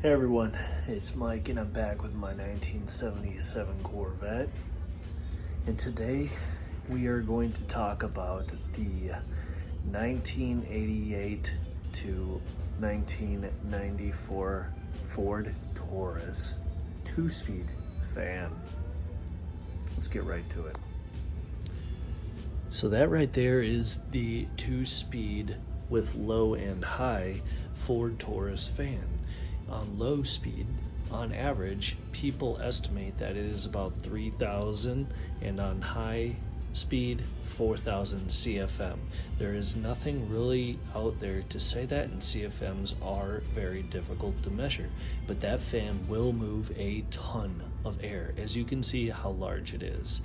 Hey everyone, it's Mike and I'm back with my 1977 Corvette. And today we are going to talk about the 1988 to 1994 Ford Taurus 2-speed fan. Let's get right to it. So that right there is the 2-speed with low and high Ford Taurus fan. On low speed, on average, people estimate that it is about 3,000, and on high speed, 4,000 CFM. There is nothing really out there to say that, and CFMs are very difficult to measure. But that fan will move a ton of air, as you can see how large it is.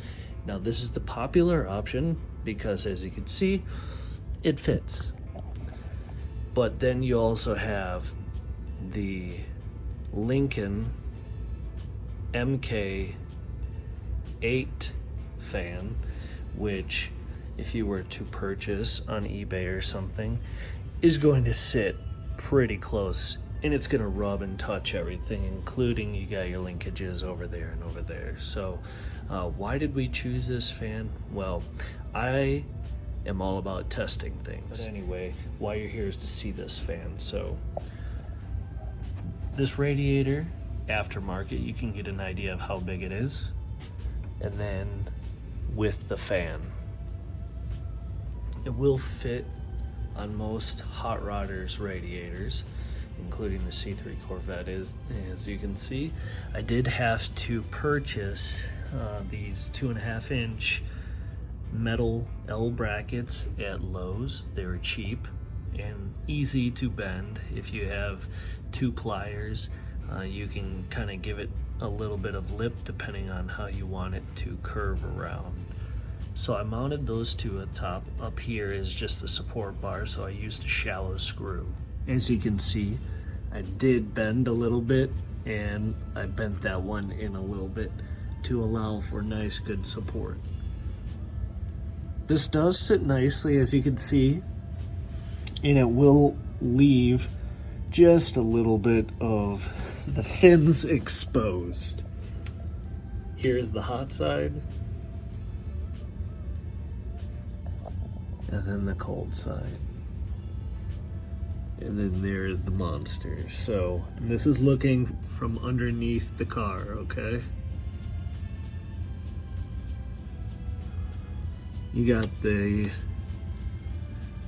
Now this is the popular option because, as you can see, it fits. But then you also have the Lincoln MK8 fan, which if you were to purchase on eBay or something is going to sit pretty close, and it's going to rub and touch everything, including you got your linkages over there and over there. So why did we choose this fan? Well, I am all about testing things. But anyway, why you're here is to see this fan. So this radiator, aftermarket, you can get an idea of how big it is. And then with the fan, it will fit on most hot rodders radiators, including the C3 Corvette. As you can see, I did have to purchase these 2.5-inch metal L brackets at Lowe's. They were cheap and easy to bend. If you have 2 pliers, you can kind of give it a little bit of lip depending on how you want it to curve around. So I mounted those two at top. Up here is just the support bar, so I used a shallow screw. As you can see, I did bend a little bit, and I bent that one in a little bit to allow for nice, good support. This does sit nicely, as you can see, and it will leave just a little bit of the fins exposed. Here's the hot side, and then the cold side, and then there is the monster. So this is looking from underneath the car, okay? You got the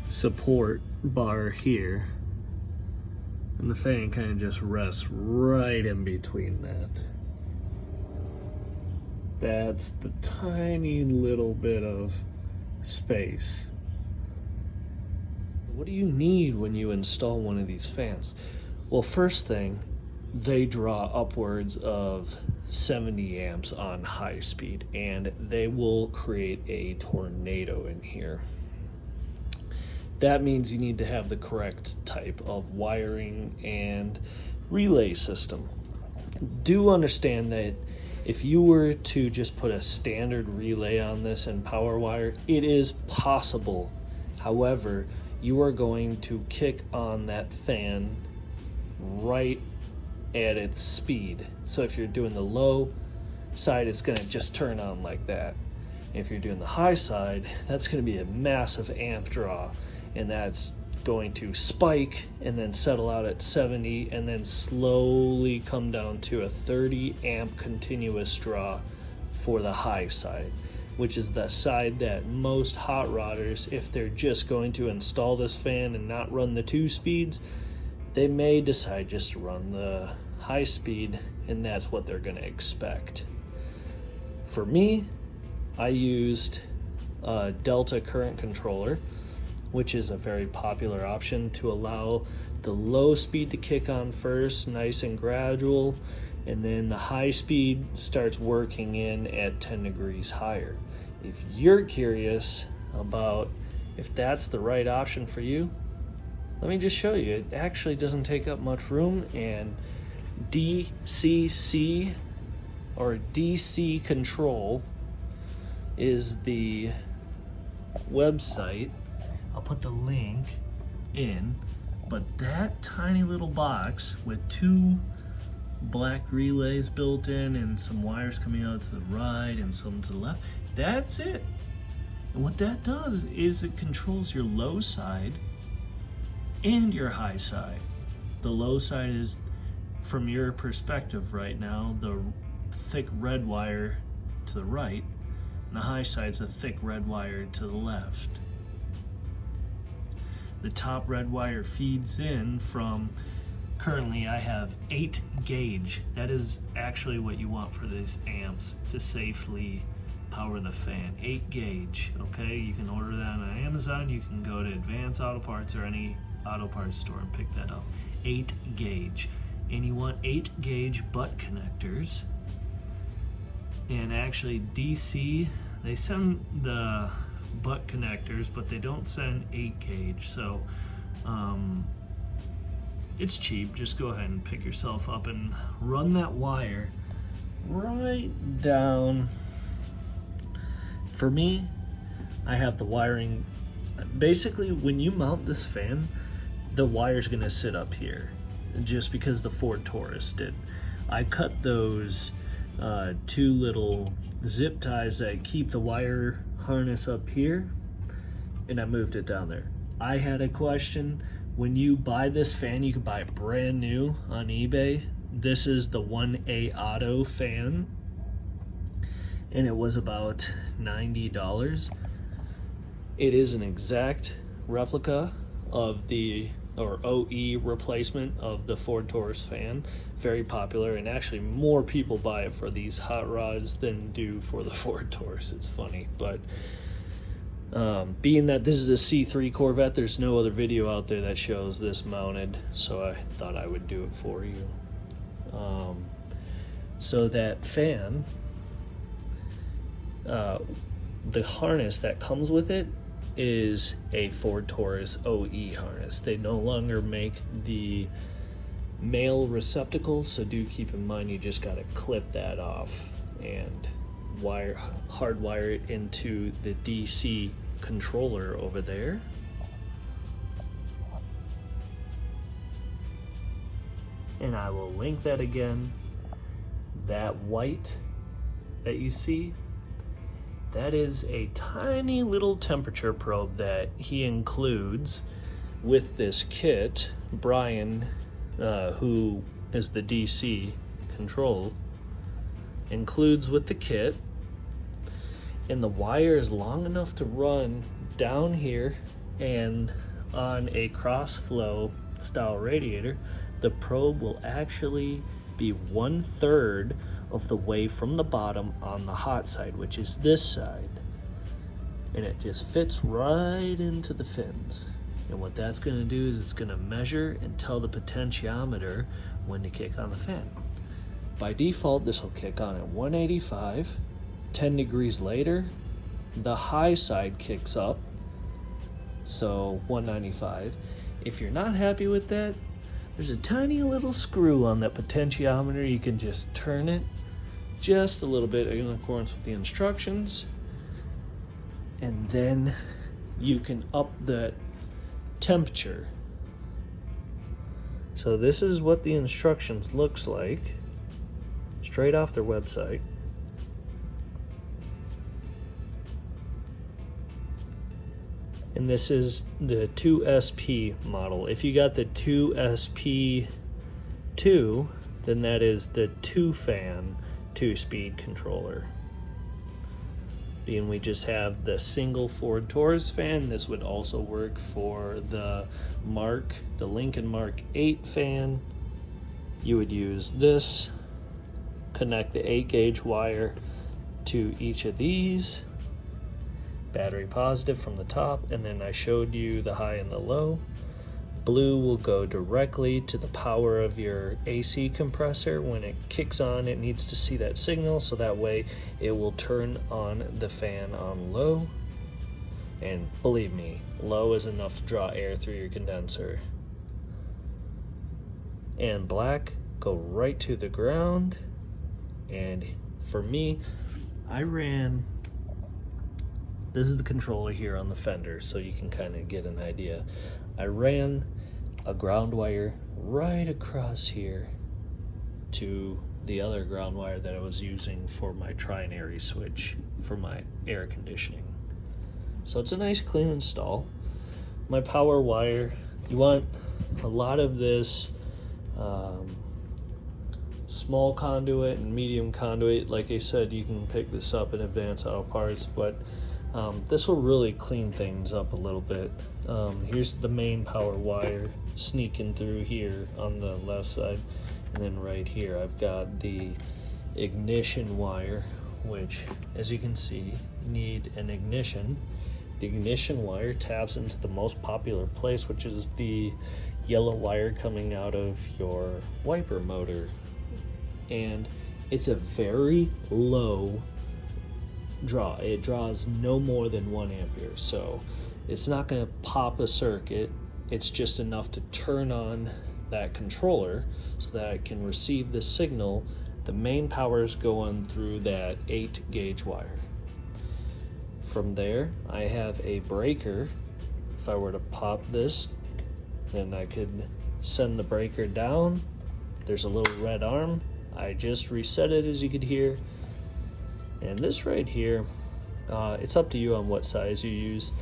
support bar here, and the fan kind of just rests right in between that. That's the tiny little bit of space. What do you need when you install one of these fans? Well, first thing, they draw upwards of 70 amps on high speed, and they will create a tornado in here. That means you need to have the correct type of wiring and relay system. Do understand that if you were to just put a standard relay on this and power wire, it is possible. However, you are going to kick on that fan right at its speed. So if you're doing the low side, it's going to just turn on like that. If you're doing the high side, that's going to be a massive amp draw, and that's going to spike and then settle out at 70 and then slowly come down to a 30 amp continuous draw for the high side, which is the side that most hot rodders, if they're just going to install this fan and not run the 2 speeds, they may decide just to run the high speed, and that's what they're going to expect. For me, I used a Delta current controller, which is a very popular option to allow the low speed to kick on first, nice and gradual, and then the high speed starts working in at 10 degrees higher. If you're curious about if that's the right option for you, let me just show you. It actually doesn't take up much room, and DCC or DC Control is the website. I'll put the link in, but that tiny little box with 2 black relays built in and some wires coming out to the right and some to the left. That's it. And what that does is it controls your low side and your high side. The low side is, from your perspective right now, the thick red wire to the right, and the high side's a thick red wire to the left. The top red wire feeds in from, currently I have 8 gauge. That is actually what you want for these amps to safely power the fan. 8 gauge, okay? You can order that on Amazon. You can go to Advanced Auto Parts or any auto parts store and pick that up. 8 gauge. And you want 8 gauge butt connectors. And actually DC, they send the butt connectors, but they don't send 8 gauge. So it's cheap. Just go ahead and pick yourself up and run that wire right down. For me, I have the wiring. Basically, when you mount this fan, the wire's gonna sit up here, just because the Ford Taurus did. I cut those 2 little zip ties that keep the wire harness up here, and I moved it down there. I had a question. When you buy this fan, you can buy it brand new on eBay. This is the 1A Auto fan, and it was about $90. It is an exact replica of the OE replacement of the Ford Taurus fan. Very popular, and actually more people buy it for these hot rods than do for the Ford Taurus. It's funny, but being that this is a C3 Corvette, there's no other video out there that shows this mounted, so I thought I would do it for you. So that fan, the harness that comes with it is a Ford Taurus OE harness. They no longer make the male receptacles, so do keep in mind you just got to clip that off and hardwire it into the DC controller over there. And I will link that again. That white that you see, that is a tiny little temperature probe that he includes with this kit. Brian, who is the DC control, includes with the kit, and the wire is long enough to run down here, and on a cross flow style radiator, the probe will actually be 1/3 of the way from the bottom on the hot side, which is this side, and it just fits right into the fins. And what that's going to do is it's going to measure and tell the potentiometer when to kick on the fan. By default, this will kick on at 185. 10 degrees later, the high side kicks up, so 195. If you're not happy with that, there's a tiny little screw on that potentiometer. You can just turn it just a little bit in accordance with the instructions, and then you can up the temperature. So this is what the instructions looks like, straight off their website. And this is the 2SP model. If you got the 2SP2, then that is the 2-fan 2-speed controller. Being we just have the single Ford Taurus fan, this would also work for the Lincoln Mark 8 fan. You would use this, connect the 8 gauge wire to each of these, battery positive from the top, and then I showed you the high and the low. Blue will go directly to the power of your AC compressor. When it kicks on, it needs to see that signal, so that way it will turn on the fan on low. And believe me, low is enough to draw air through your condenser. And black, go right to the ground. And for me, this is the controller here on the fender, so you can kind of get an idea. I ran a ground wire right across here to the other ground wire that I was using for my trinary switch for my air conditioning. So it's a nice clean install. My power wire, you want a lot of this small conduit and medium conduit. Like I said, you can pick this up in Advanced Auto Parts, but this will really clean things up a little bit. Here's the main power wire sneaking through here on the left side, and then right here I've got the ignition wire, which, as you can see, you need an ignition. The ignition wire taps into the most popular place, which is the yellow wire coming out of your wiper motor, and it's a very low draw. It draws no more than 1 ampere, so it's not going to pop a circuit. It's just enough to turn on that controller so that it can receive the signal. The main power is going through that 8-gauge wire. From there, I have a breaker. If I were to pop this, then I could send the breaker down. There's a little red arm. I just reset it, as you could hear. And this right here, it's up to you on what size you use.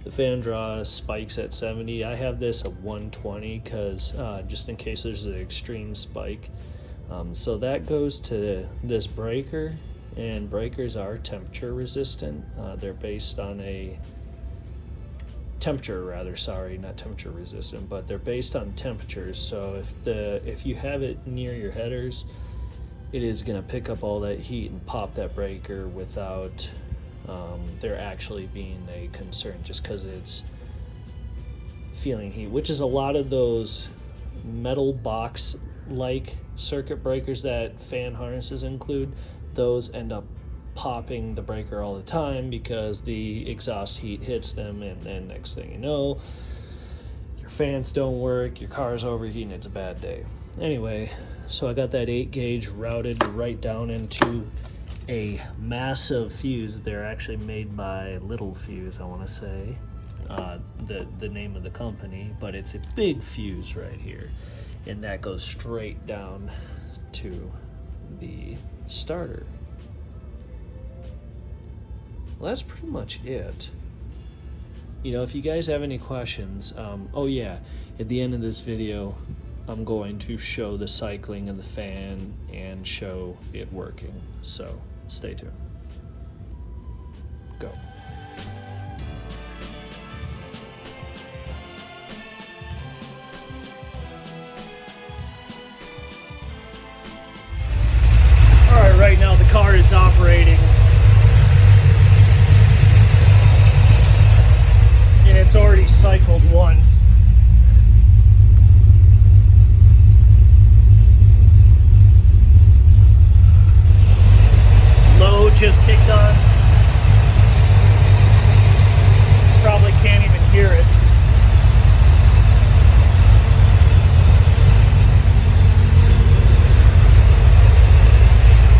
The fan draw spikes at 70. I have this at 120 because just in case there's an extreme spike. So that goes to this breaker, and breakers are temperature resistant. They're based on a temperature, rather, sorry, not temperature resistant, but they're based on temperatures. So if you have it near your headers, it is going to pick up all that heat and pop that breaker without there actually being a concern, just because it's feeling heat, which is a lot of those metal box like circuit breakers that fan harnesses include. Those end up popping the breaker all the time because the exhaust heat hits them, and then next thing you know, your fans don't work, your car's overheating, it's a bad day. Anyway, so I got that 8-gauge routed right down into a massive fuse. They're actually made by Little Fuse, I want to say, the name of the company, but it's a big fuse right here, and that goes straight down to the starter. Well, that's pretty much it. You know, if you guys have any questions, oh yeah, at the end of this video, I'm going to show the cycling of the fan and show it working. So stay tuned. Go. All right, right now the car is operating, and it's already cycled once. Low just kicked on. Probably can't even hear it.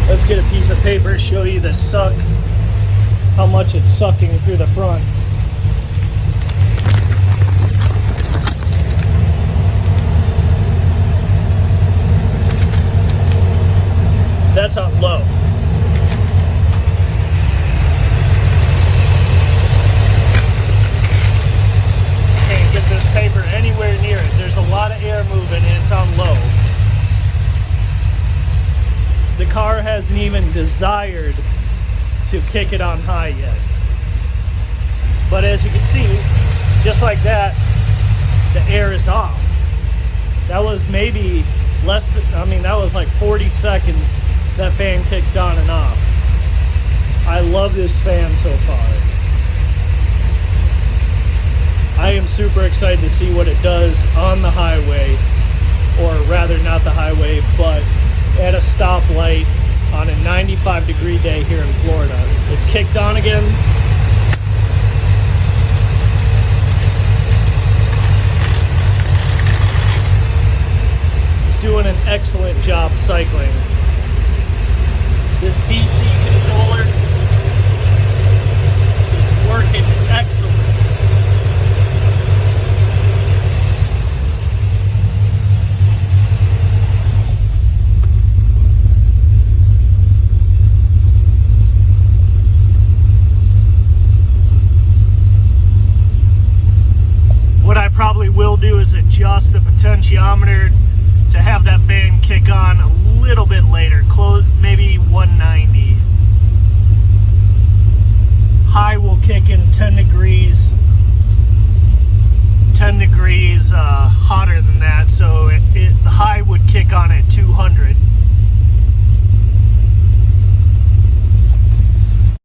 Let's get a piece of paper, show you the suck, how much it's sucking through the front. That's on low. Can't get this paper anywhere near it. There's a lot of air moving and it's on low. The car hasn't even desired to kick it on high yet. But as you can see, just like that, the air is off. That was maybe less than, that was like 40 seconds that fan kicked on and off. I love this fan so far. I am super excited to see what it does on the highway, or rather not the highway, but at a stoplight on a 95-degree day here in Florida. It's kicked on again. It's doing an excellent job cycling. This DC controller is working excellent. do is adjust the potentiometer to have that fan kick on a little bit later, close maybe 190. High will kick in 10 degrees hotter than that, so the high would kick on at 200.